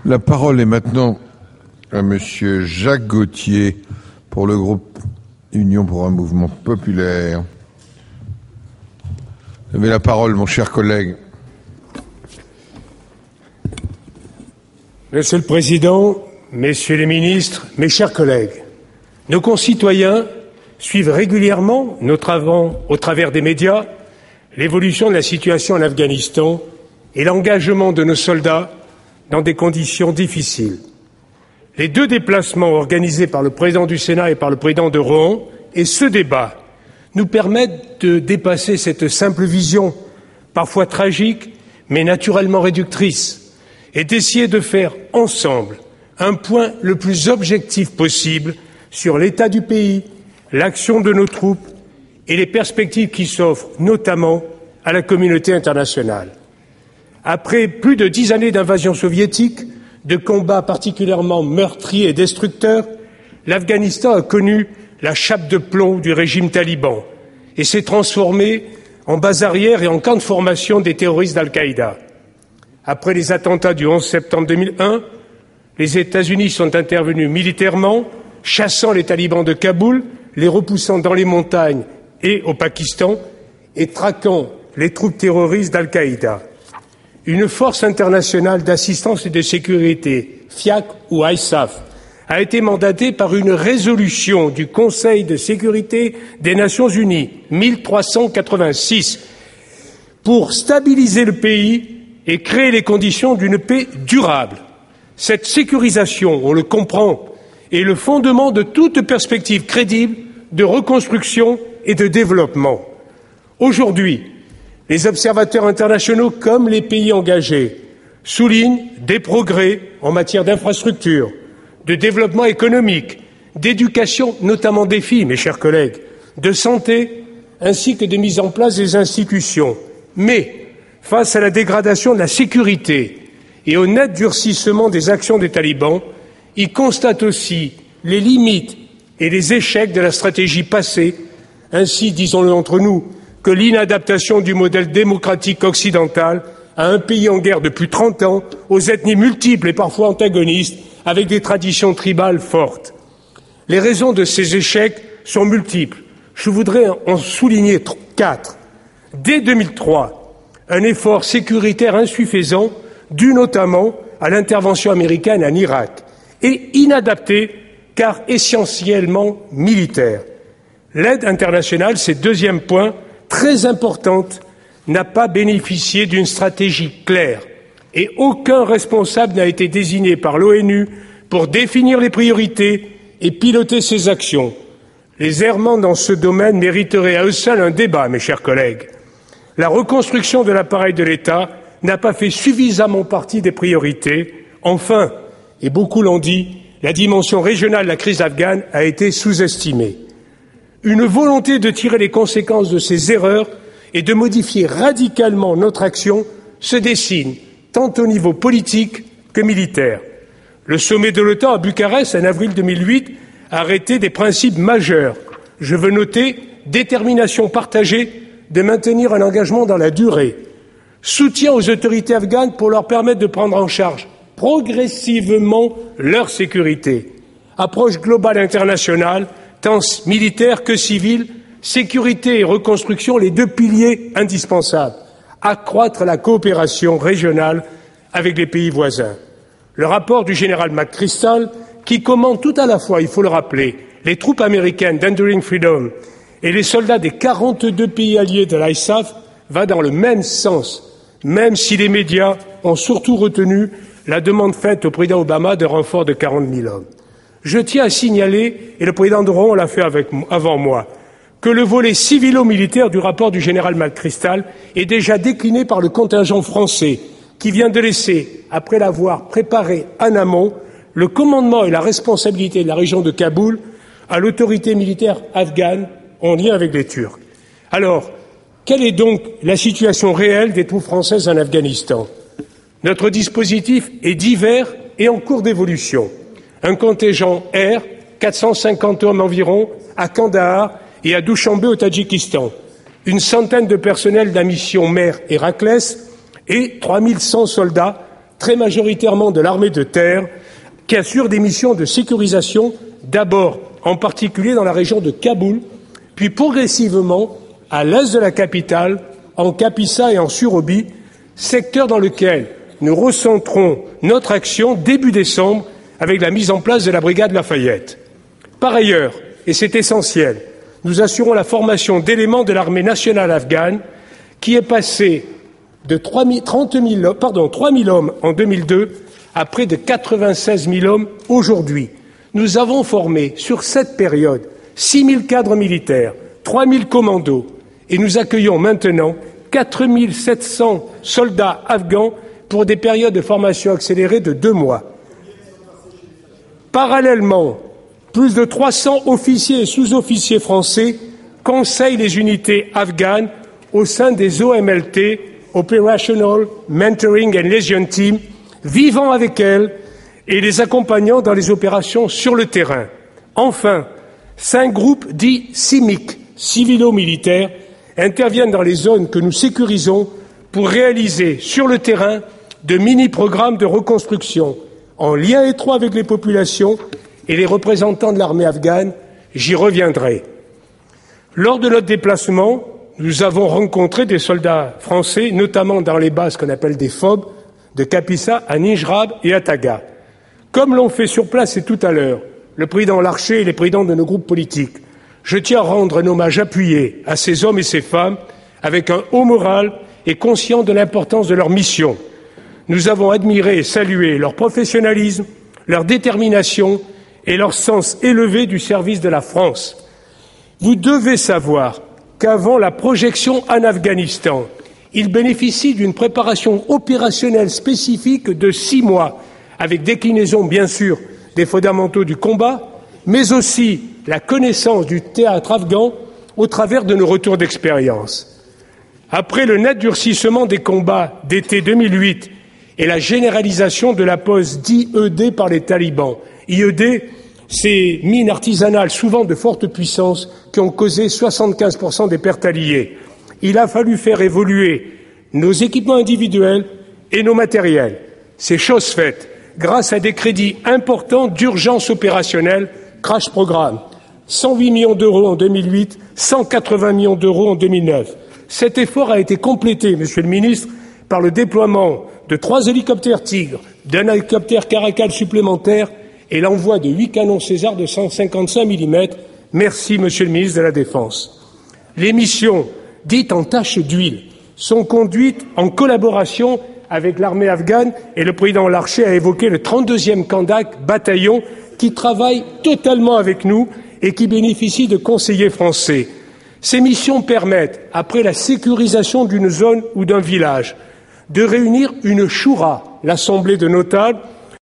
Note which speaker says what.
Speaker 1: La parole est maintenant à Monsieur Jacques Gauthier pour le groupe Union pour un mouvement populaire. Vous avez la parole, mon cher collègue.
Speaker 2: Monsieur le Président, Messieurs les ministres, mes chers collègues, nos concitoyens suivent régulièrement au travers des médias l'évolution de la situation en Afghanistan et l'engagement de nos soldats dans des conditions difficiles. Les 2 déplacements organisés par le président du Sénat et par le président de Rohan et ce débat nous permettent de dépasser cette simple vision, parfois tragique, mais naturellement réductrice, et d'essayer de faire ensemble un point le plus objectif possible sur l'état du pays, l'action de nos troupes et les perspectives qui s'offrent, notamment à la communauté internationale. Après plus de 10 années d'invasion soviétique, de combats particulièrement meurtriers et destructeurs, l'Afghanistan a connu la chape de plomb du régime taliban et s'est transformé en base arrière et en camp de formation des terroristes d'Al-Qaïda. Après les attentats du 11 septembre 2001, les États-Unis sont intervenus militairement, chassant les talibans de Kaboul, les repoussant dans les montagnes et au Pakistan, et traquant les troupes terroristes d'Al-Qaïda. Une force internationale d'assistance et de sécurité, FIAC ou ISAF, a été mandatée par une résolution du Conseil de sécurité des Nations Unies, 1386, pour stabiliser le pays et créer les conditions d'une paix durable. Cette sécurisation, on le comprend, est le fondement de toute perspective crédible de reconstruction et de développement. Aujourd'hui, les observateurs internationaux comme les pays engagés soulignent des progrès en matière d'infrastructures, de développement économique, d'éducation, notamment des filles, mes chers collègues, de santé, ainsi que de mise en place des institutions. Mais, face à la dégradation de la sécurité et au net durcissement des actions des talibans, ils constatent aussi les limites et les échecs de la stratégie passée, ainsi, disons-le entre nous, que l'inadaptation du modèle démocratique occidental à un pays en guerre depuis 30 ans, aux ethnies multiples et parfois antagonistes, avec des traditions tribales fortes. Les raisons de ces échecs sont multiples. Je voudrais en souligner 4. Dès 2003, un effort sécuritaire insuffisant, dû notamment à l'intervention américaine en Irak, et inadapté car essentiellement militaire. L'aide internationale, c'est 2e point, très importante, n'a pas bénéficié d'une stratégie claire et aucun responsable n'a été désigné par l'ONU pour définir les priorités et piloter ses actions. Les errements dans ce domaine mériteraient à eux seuls un débat, mes chers collègues. La reconstruction de l'appareil de l'État n'a pas fait suffisamment partie des priorités. Enfin, et beaucoup l'ont dit, la dimension régionale de la crise afghane a été sous-estimée. Une volonté de tirer les conséquences de ces erreurs et de modifier radicalement notre action se dessine, tant au niveau politique que militaire. Le sommet de l'OTAN à Bucarest, en avril 2008, a arrêté des principes majeurs. Je veux noter détermination partagée de maintenir un engagement dans la durée, soutien aux autorités afghanes pour leur permettre de prendre en charge progressivement leur sécurité, approche globale internationale, tant militaire que civile, sécurité et reconstruction, les 2 piliers indispensables, accroître la coopération régionale avec les pays voisins. Le rapport du général McChrystal, qui commande tout à la fois, il faut le rappeler, les troupes américaines d'Enduring Freedom et les soldats des 42 pays alliés de l'ISAF, va dans le même sens, même si les médias ont surtout retenu la demande faite au président Obama de renfort de 40 000 hommes. Je tiens à signaler, et le président de Rohan l'a fait avant moi, que le volet civilo-militaire du rapport du général McChrystal est déjà décliné par le contingent français, qui vient de laisser, après l'avoir préparé en amont, le commandement et la responsabilité de la région de Kaboul à l'autorité militaire afghane en lien avec les Turcs. Alors, quelle est donc la situation réelle des troupes françaises en Afghanistan? Notre dispositif est divers et en cours d'évolution. Un contingent air, 450 hommes environ, à Kandahar et à Douchanbe au Tadjikistan. Une centaine de personnels de la mission mer Héraclès et 3100 soldats très majoritairement de l'armée de terre, qui assure des missions de sécurisation, d'abord en particulier dans la région de Kaboul, puis progressivement à l'est de la capitale, en Kapisa et en Surobi, secteur dans lequel nous recentrons notre action début décembre avec la mise en place de la brigade Lafayette. Par ailleurs, et c'est essentiel, nous assurons la formation d'éléments de l'armée nationale afghane qui est passée de 3 000 hommes en 2002 à près de 96 000 hommes aujourd'hui. Nous avons formé sur cette période 6 000 cadres militaires, 3 000 commandos et nous accueillons maintenant 4 700 soldats afghans pour des périodes de formation accélérée de 2 mois. Parallèlement, plus de 300 officiers et sous-officiers français conseillent les unités afghanes au sein des OMLT, Operational Mentoring and Liaison Team, vivant avec elles et les accompagnant dans les opérations sur le terrain. Enfin, 5 groupes dits CIMIC, civilo-militaires, interviennent dans les zones que nous sécurisons pour réaliser sur le terrain de mini-programmes de reconstruction en lien étroit avec les populations et les représentants de l'armée afghane. J'y reviendrai. Lors de notre déplacement, nous avons rencontré des soldats français, notamment dans les bases qu'on appelle des FOB, de Kapisa à Nijrab et à Taga. Comme l'ont fait sur place et tout à l'heure le président Larcher et les présidents de nos groupes politiques, je tiens à rendre un hommage appuyé à ces hommes et ces femmes avec un haut moral et conscients de l'importance de leur mission. Nous avons admiré et salué leur professionnalisme, leur détermination et leur sens élevé du service de la France. Vous devez savoir qu'avant la projection en Afghanistan, ils bénéficient d'une préparation opérationnelle spécifique de 6 mois, avec déclinaison bien sûr des fondamentaux du combat, mais aussi la connaissance du théâtre afghan au travers de nos retours d'expérience. Après le net durcissement des combats d'été 2008 et la généralisation de la pose d'IED par les talibans, IED, ces mines artisanales souvent de forte puissance qui ont causé 75% des pertes alliées. Il a fallu faire évoluer nos équipements individuels et nos matériels. C'est chose faite grâce à des crédits importants d'urgence opérationnelle, Crash Programme, 108 millions d'euros en 2008, 180 millions d'euros en 2009. Cet effort a été complété, Monsieur le Ministre, par le déploiement de 3 hélicoptères Tigre, d'un hélicoptère Caracal supplémentaire et l'envoi de 8 canons César de 155 mm. Merci, Monsieur le Ministre de la Défense. Les missions dites en tâche d'huile sont conduites en collaboration avec l'armée afghane et le président Larcher a évoqué le 32e Kandak bataillon qui travaille totalement avec nous et qui bénéficie de conseillers français. Ces missions permettent, après la sécurisation d'une zone ou d'un village, de réunir une choura, l'assemblée de notables,